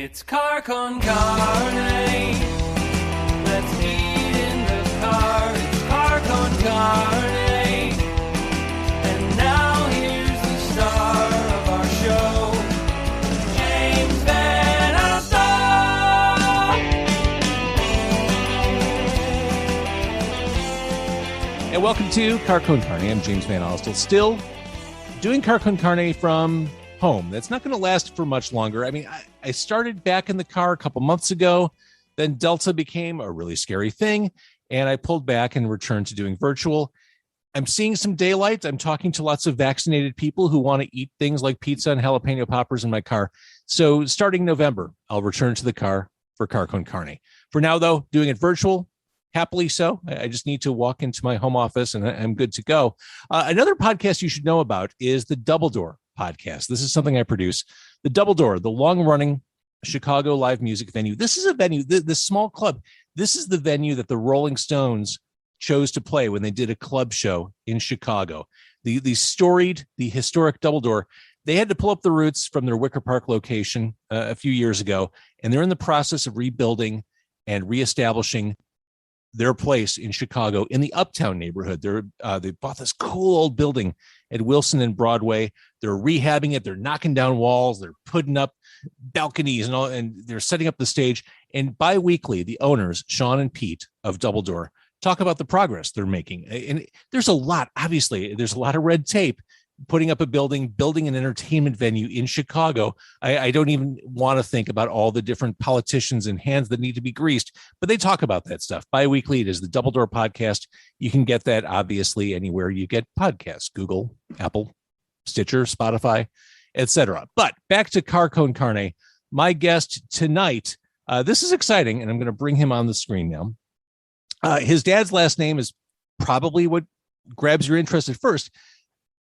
It's car con carne. Let's eat in the car. It's car con carne. And now here's the star of our show, James Van Alstyne. And welcome to Car Con Carne. I'm James Van Alstyne. Still doing Car Con Carne from home. That's not going to last for much longer. I mean, I started back in the car a couple months ago. Then Delta became a really scary thing, and I pulled back and returned to doing virtual. I'm seeing some daylight. I'm talking to lots of vaccinated people who want to eat things like pizza and jalapeno poppers in my car. So starting November, I'll return to the car for Car Con Carne. For now, though, doing it virtual, happily so. I just need to walk into my home office and I'm good to go. Another podcast you should know about is the Double Door podcast. This is something I produce. The Double Door, the long-running Chicago live music venue. This is a venue, this small club. This is the venue that the Rolling Stones chose to play when they did a club show in Chicago. The historic Double Door. They had to pull up the roots from their Wicker Park location a few years ago, and they're in the process of rebuilding and reestablishing their place in Chicago in the Uptown neighborhood. They bought this cool old building at Wilson and Broadway. They're rehabbing it. They're knocking down walls. They're putting up balconies and all, and they're setting up the stage. And bi-weekly, the owners, Sean and Pete of Double Door, talk about the progress they're making. And there's a lot, obviously, there's a lot of red tape. Putting up a building an entertainment venue in Chicago. I don't even want to think about all the different politicians and hands that need to be greased, but they talk about that stuff. Bi-weekly, it is the Double Door podcast. You can get that, obviously, anywhere you get podcasts, Google, Apple, Stitcher, Spotify, etc. But back to Car Con Carne. My guest tonight, this is exciting, and I'm going to bring him on the screen now. His dad's last name is probably what grabs your interest at first.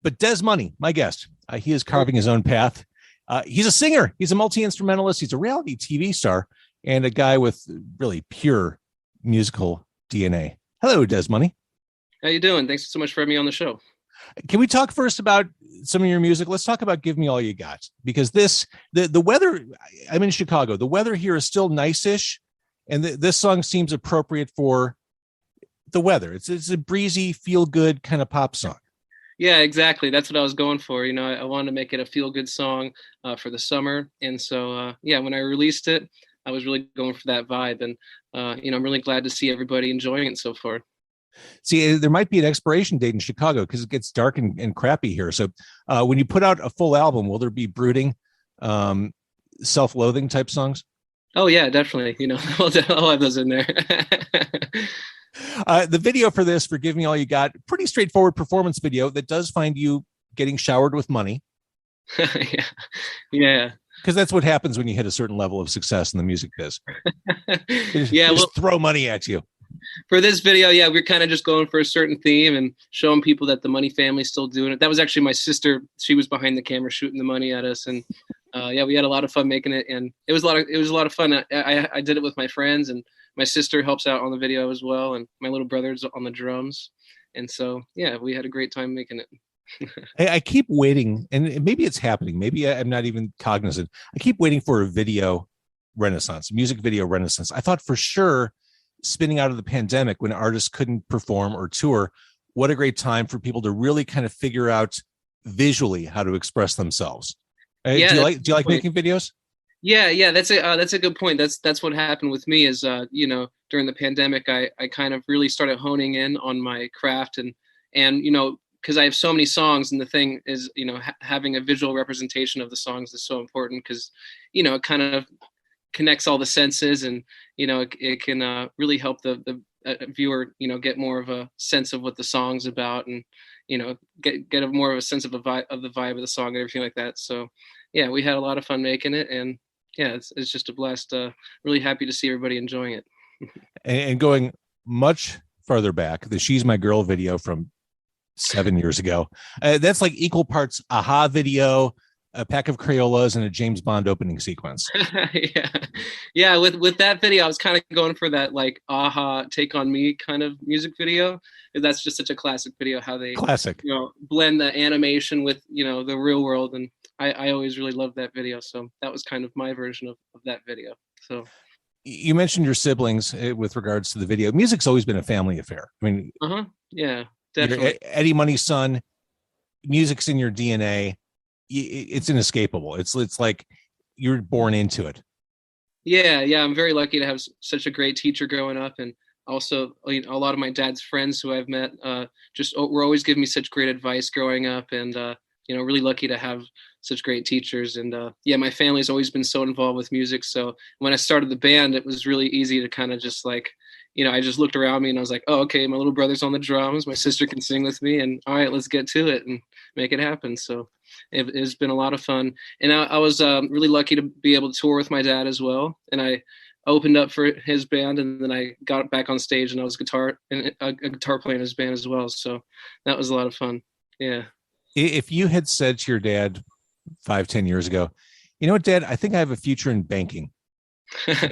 But Dez Money, my guest, he is carving his own path. He's a singer. He's a multi-instrumentalist. He's a reality TV star and a guy with really pure musical DNA. Hello, Dez Money. How you doing? Thanks so much for having me on the show. Can we talk first about some of your music? Let's talk about Give Me All You Got, because the weather, I'm in Chicago. The weather here is still nice-ish, and this song seems appropriate for the weather. It's a breezy, feel-good kind of pop song. Yeah, exactly. That's what I was going for. You know, I wanted to make it a feel-good song for the summer. And so, when I released it, I was really going for that vibe. And, I'm really glad to see everybody enjoying it so far. See, there might be an expiration date in Chicago because it gets dark and crappy here. So when you put out a full album, will there be brooding, self-loathing type songs? Oh, yeah, definitely. You know, I'll have those in there. The video for this, for Give Me All You Got, pretty straightforward performance video that does find you getting showered with money. Yeah. Because that's what happens when you hit a certain level of success in the music biz. Just throw money at you. For this video, we're kind of just going for a certain theme and showing people that the Money family's still doing it. That was actually my sister. She was behind the camera shooting the money at us, and we had a lot of fun making it, and it was a lot of fun. I did it with my friends, and my sister helps out on the video as well, and my little brother's on the drums, and so we had a great time making it. I keep waiting, and maybe it's happening. Maybe I'm not even cognizant. I keep waiting for a video renaissance, music video renaissance. I thought for sure, spinning out of the pandemic when artists couldn't perform or tour, what a great time for people to really kind of figure out visually how to express themselves. Do you like making videos? Yeah, that's a good point. That's what happened with me is during the pandemic, I kind of really started honing in on my craft and because I have so many songs, and the thing is, having a visual representation of the songs is so important because it kind of connects all the senses, and it can really help the viewer get more of a sense of what the song's about, and get a more of a sense of the vibe of the song and everything like that. So we had a lot of fun making it, and it's just a blast. Really happy to see everybody enjoying it. And going much further back, the She's My Girl video from 7 years ago, that's like equal parts Aha video, a pack of Crayolas, and a James Bond opening sequence. With that video, I was kind of going for that like Aha Take On Me kind of music video. That's just such a classic video, how they blend the animation with the real world, and I always really loved that video. So that was kind of my version of that video. So You mentioned your siblings with regards to the video. Music's always been a family affair. I mean, yeah, you're definitely. Eddie Money's son. Music's in your DNA. It's inescapable. It's like you're born into it. Yeah. I'm very lucky to have such a great teacher growing up, and also a lot of my dad's friends who I've met just were always giving me such great advice growing up, and really lucky to have such great teachers. And yeah, my family's always been so involved with music. So when I started the band, it was really easy to kind of just like, I just looked around me and I was like, oh, okay, my little brother's on the drums, my sister can sing with me, and all right, let's get to it and make it happen. So it's been a lot of fun. And I was really lucky to be able to tour with my dad as well. And I opened up for his band, and then I got back on stage and I was a guitar player in his band as well. So that was a lot of fun. Yeah. If you had said to your dad 5-10 years ago, you know what, Dad, I think I have a future in banking.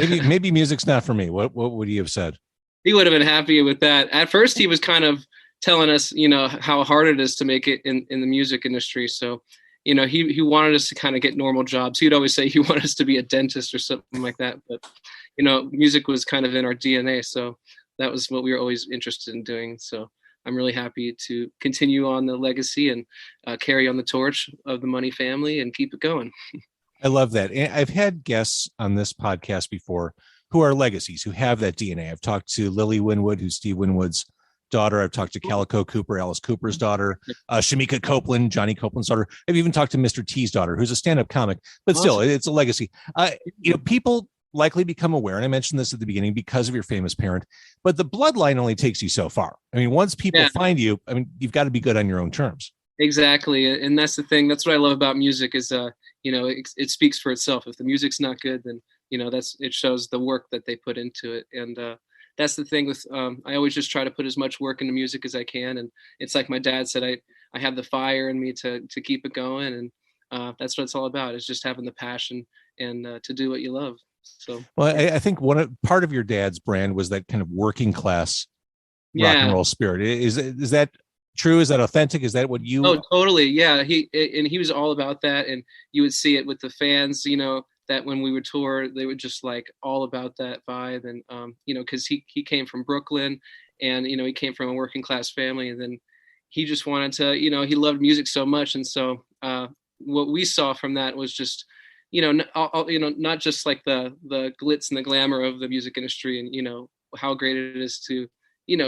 Maybe music's not for me. What would you have said? He would have been happy with that. At first, he was kind of telling us, how hard it is to make it in the music industry. So, he wanted us to kind of get normal jobs. He'd always say he wanted us to be a dentist or something like that. But, music was kind of in our DNA. So that was what we were always interested in doing. So I'm really happy to continue on the legacy and carry on the torch of the Money family and keep it going. I love that. And I've had guests on this podcast before who are legacies, who have that DNA. I've talked to Lily Winwood, who's Steve Winwood's daughter. I've talked to Calico Cooper, Alice Cooper's daughter, Shamika Copeland, Johnny Copeland's daughter. I've even talked to Mr. T's daughter, who's a stand-up comic, but still, it's a legacy. People likely become aware, and I mentioned this at the beginning, because of your famous parent, but the bloodline only takes you so far. I mean, once people find you, I mean, you've got to be good on your own terms. Exactly. And that's the thing. That's what I love about music is, it speaks for itself. If the music's not good, then, it shows the work that they put into it. And that's the thing with, I always just try to put as much work into music as I can. And it's like my dad said, I have the fire in me to keep it going. And that's what it's all about, is just having the passion and to do what you love. So, well, I think part of your dad's brand was that kind of working class rock and roll spirit. Is that true? Is that authentic? Is that what you? Oh, totally. Yeah. He was all about that. And you would see it with the fans, that when we would tour, they would just like all about that vibe. And, cause he came from Brooklyn, and, he came from a working class family, and then he just wanted to, he loved music so much. And so, what we saw from that was just, not just like the glitz and the glamour of the music industry and, how great it is to,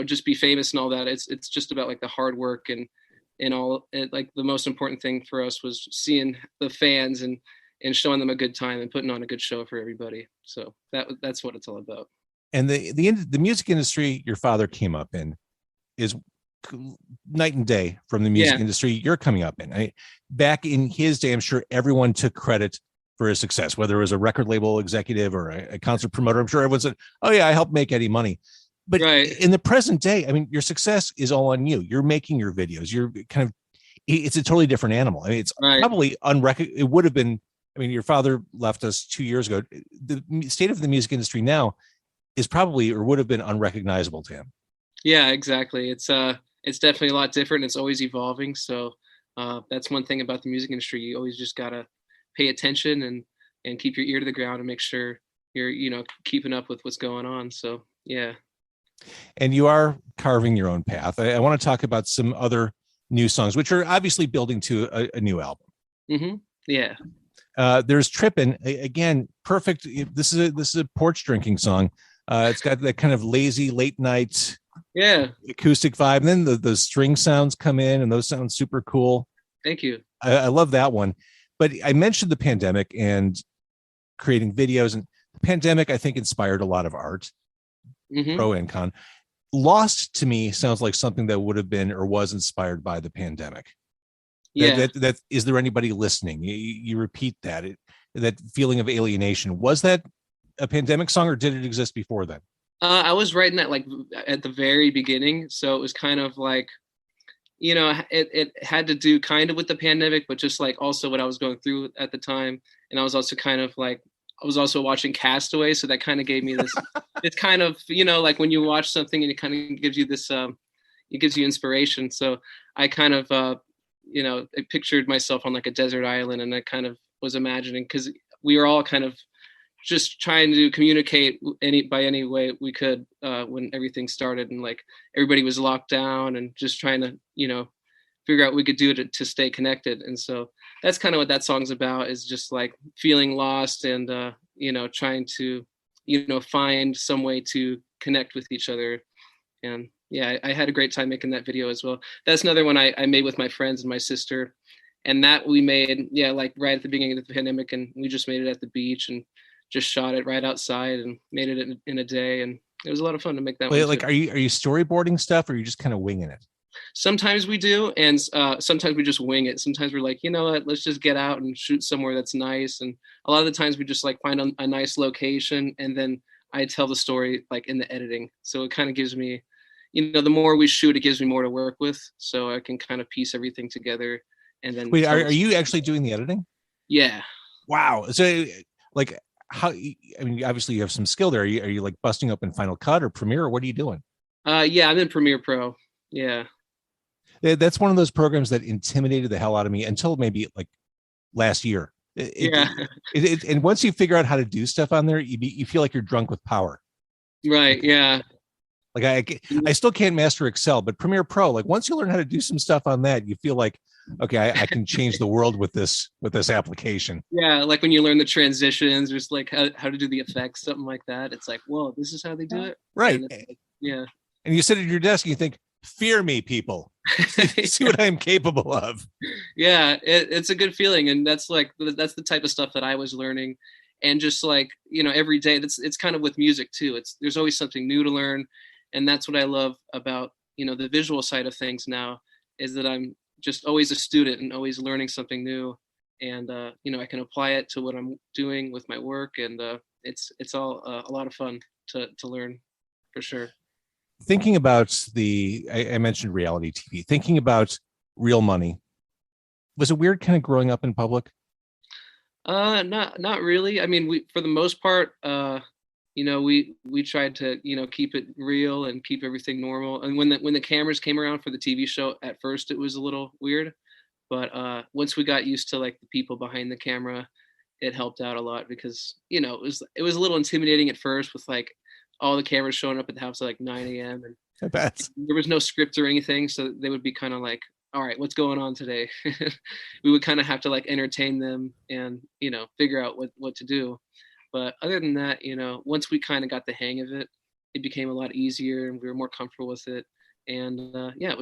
just be famous and all that. It's just about like the hard work and all. And like the most important thing for us was seeing the fans and showing them a good time and putting on a good show for everybody. So that's what it's all about. And the music industry your father came up in is night and day from the music industry you're coming up in. Back in his day, I'm sure everyone took credit for his success, whether it was a record label executive or a concert promoter. I'm sure everyone said, oh yeah, I helped make Eddie Money. But in the present day, I mean, your success is all on you. You're making your videos. You're it's a totally different animal. I mean, it's probably it would have been, I mean, your father left us 2 years ago. The state of the music industry now is probably, or would have been, unrecognizable to him. Yeah, exactly. It's definitely a lot different. It's always evolving. So that's one thing about the music industry. You always just gotta pay attention and keep your ear to the ground and make sure you're, keeping up with what's going on. So yeah. And you are carving your own path. I want to talk about some other new songs, which are obviously building to a new album. Mm-hmm. Yeah. There's Trippin', again, perfect. This is a porch drinking song. It's got that kind of lazy late night acoustic vibe. And then the string sounds come in, and those sound super cool. Thank you. I love that one. But I mentioned the pandemic and creating videos, and the pandemic, I think, inspired a lot of art, pro and con. Lost to me sounds like something that would have been or was inspired by the pandemic. Yeah. That is there anybody listening? You repeat that feeling of alienation. Was that a pandemic song, or did it exist before then? I was writing that like at the very beginning, so it was kind of like, it had to do kind of with the pandemic, but just like also what I was going through at the time, and I was also kind of like, I was also watching Castaway, so that kind of gave me this. It's kind of, like when you watch something and it kind of gives you this, it gives you inspiration. So I kind of I pictured myself on like a desert island, and I kind of was imagining, because we were all kind of just trying to communicate any way we could when everything started, and like everybody was locked down and just trying to figure out what we could do to stay connected. And so that's kind of what that song's about, is just like feeling lost and trying to find some way to connect with each other. And yeah, I had a great time making that video as well. That's another one I made with my friends and my sister, and that we made like right at the beginning of the pandemic, and we just made it at the beach and just shot it right outside and made it in a day, and it was a lot of fun to make that. Wait, one like too. are you storyboarding stuff, or are you just kind of winging it? Sometimes we do, and sometimes we just wing it. Sometimes we're like, you know what, let's just get out and shoot somewhere that's nice. And a lot of the times we just like find a nice location, and then I tell the story like in the editing. So it kind of gives me, the more we shoot, it gives me more to work with, so I can kind of piece everything together. And then Wait, are you actually doing the editing? Yeah. Wow. So like how, I mean, obviously you have some skill there. Are you like busting open Final Cut or Premiere, or what are you doing? Yeah, I'm in Premiere Pro. Yeah. That's one of those programs that intimidated the hell out of me until maybe like last year. And once you figure out how to do stuff on there, you feel like you're drunk with power. Right. Yeah. Like I still can't master Excel, but Premiere Pro, like once you learn how to do some stuff on that, you feel like, okay, I can change the world with this application. Yeah, like when you learn the transitions, just like how to do the effects, something like that. It's like, whoa, this is how they do it. Right. Yeah. And you sit at your desk and you think, fear me, people. See what I'm capable of. Yeah, it's a good feeling, and that's the type of stuff that I was learning, and just like every day. It's kind of with music too. There's always something new to learn, and that's what I love about the visual side of things now, is that I'm just always a student and always learning something new, and I can apply it to what I'm doing with my work, and it's all a lot of fun to learn, for sure. Thinking about I mentioned reality TV, thinking about Real Money, was it weird kind of growing up in public? Not really. I mean, we, for the most part, we tried to, keep it real and keep everything normal. And when the cameras came around for the TV show, at first it was a little weird, but once we got used to like the people behind the camera, it helped out a lot, because it was a little intimidating at first, with like all the cameras showing up at the house at like 9 a.m. and I bet there was no script or anything, so they would be kind of like, all right, what's going on today? We would kind of have to like entertain them and figure out what to do. But other than that, once we kind of got the hang of it, it became a lot easier, and we were more comfortable with it. And yeah,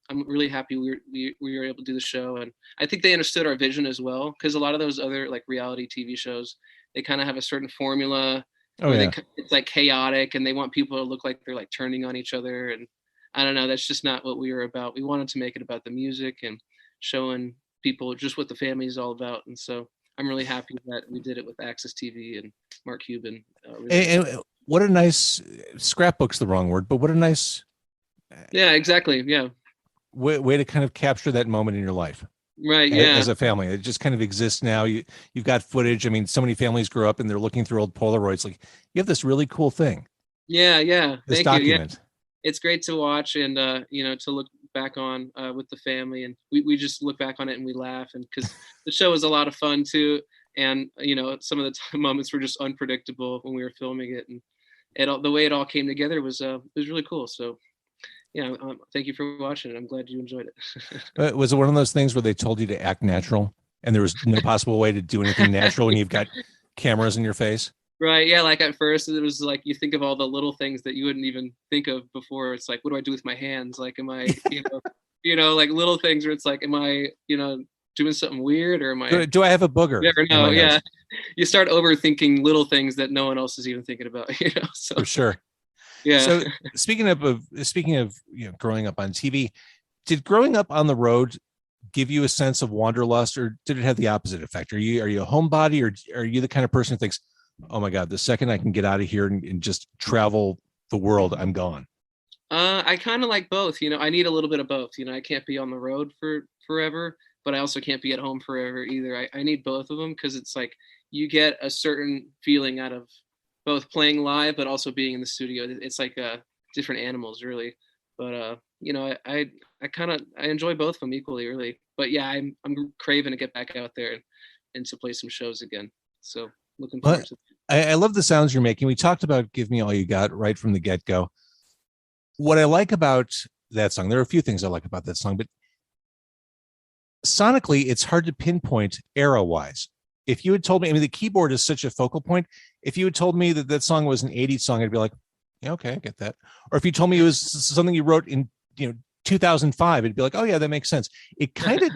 I'm really happy we were able to do the show, and I think they understood our vision as well, because a lot of those other like reality TV shows, they kind of have a certain formula. Oh yeah. It's like chaotic, and they want people to look like they're like turning on each other, and I don't know, that's just not what we were about. We wanted to make it about the music and showing people just what the family is all about. And so I'm really happy that we did it with Access TV and Mark Cuban. And what a nice, scrapbook's the wrong word, but what a nice, yeah, exactly, yeah, way to kind of capture that moment in your life. Right. Yeah. As a family, it just kind of exists now. You've got footage. I mean, so many families grow up and they're looking through old Polaroids. Like, you have this really cool thing. Yeah. Yeah. This Thank document. you. Yeah. It's great to watch, and to look back on with the family, and we just look back on it and we laugh, and because the show is a lot of fun too, and some of the moments were just unpredictable when we were filming it, and the way it all came together was really cool. So yeah, thank you for watching it. I'm glad you enjoyed it. Was it one of those things where they told you to act natural and there was no possible way to do anything natural when you've got cameras in your face? Right. Yeah. Like at first it was like, you think of all the little things that you wouldn't even think of before. It's like, what do I do with my hands? Like, am I, like little things where it's like, am I, doing something weird, or am I, do I have a booger? You never know. Yeah. You start overthinking little things that no one else is even thinking about, so. For sure. Yeah. So speaking of growing up on TV, did growing up on the road give you a sense of wanderlust, or did it have the opposite effect? Are you a homebody, or are you the kind of person who thinks, oh my God, the second I can get out of here and just travel the world, I'm gone? I kind of like both. I need a little bit of both. I can't be on the road for forever, but I also can't be at home forever either. I need both of them, because it's like you get a certain feeling out of both playing live, but also being in the studio. It's like different animals, really. But I enjoy both of them equally, really. but yeah, I'm craving to get back out there and to play some shows again. So looking But forward to it. I love the sounds you're making. We talked about Give Me All You Got right from the get-go. What I like about that song, there are a few things I like about that song, but sonically, it's hard to pinpoint era-wise. If you had told me, I mean, the keyboard is such a focal point. If you had told me that that song was an 80s song, I'd be like, yeah, okay, I get that. Or if you told me it was something you wrote in, 2005, it'd be like, oh yeah, that makes sense. It kind of,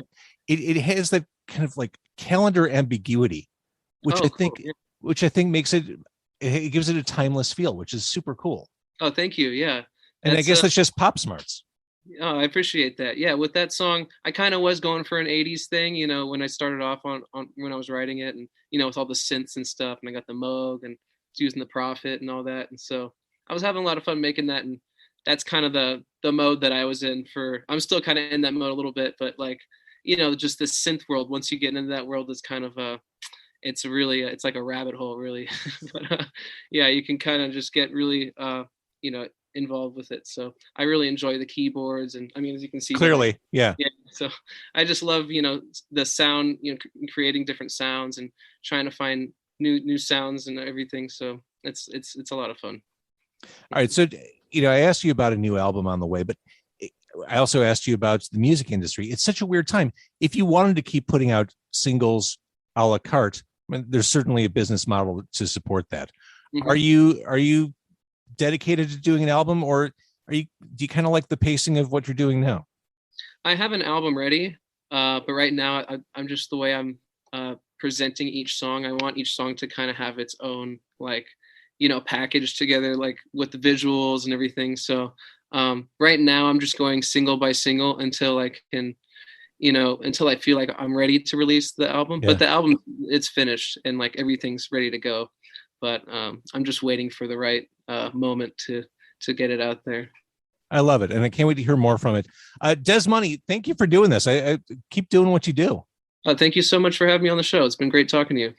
it has that kind of like calendar ambiguity, which Oh, I cool. think, Yeah. which I think makes it gives it a timeless feel, which is super cool. Oh, thank you. Yeah. And I guess that's just pop smarts. Oh, I appreciate that. Yeah, with that song, I kind of was going for an 80s thing, when I started off on when I was writing it, and with all the synths and stuff, and I got the Moog and using the Prophet and all that. And so I was having a lot of fun making that, and that's kind of the mode that I was in for. I'm still kind of in that mode a little bit, but like, just this synth world, once you get into that world, is kind of it's really it's like a rabbit hole, really. But yeah, you can kind of just get really involved with it. So I really enjoy the keyboards, and I mean, as you can see, Clearly, yeah. So I just love the sound, creating different sounds and trying to find new sounds and everything. So it's a lot of fun. All right, so I asked you about a new album on the way, but I also asked you about the music industry. It's such a weird time. If you wanted to keep putting out singles a la carte, I mean, there's certainly a business model to support that. Mm-hmm. Are you dedicated to doing an album, or do you kind of like the pacing of what you're doing now? I have an album ready, but right now I'm just the way I'm presenting each song. I want each song to kind of have its own package together, like with the visuals and everything. So right now I'm just going single by single until I can, until I feel like I'm ready to release the album. Yeah. But the album, it's finished and like everything's ready to go. But I'm just waiting for the right moment to get it out there. I love it, and I can't wait to hear more from it. Dez Money, thank you for doing this. I keep doing what you do. Thank you so much for having me on the show. It's been great talking to you.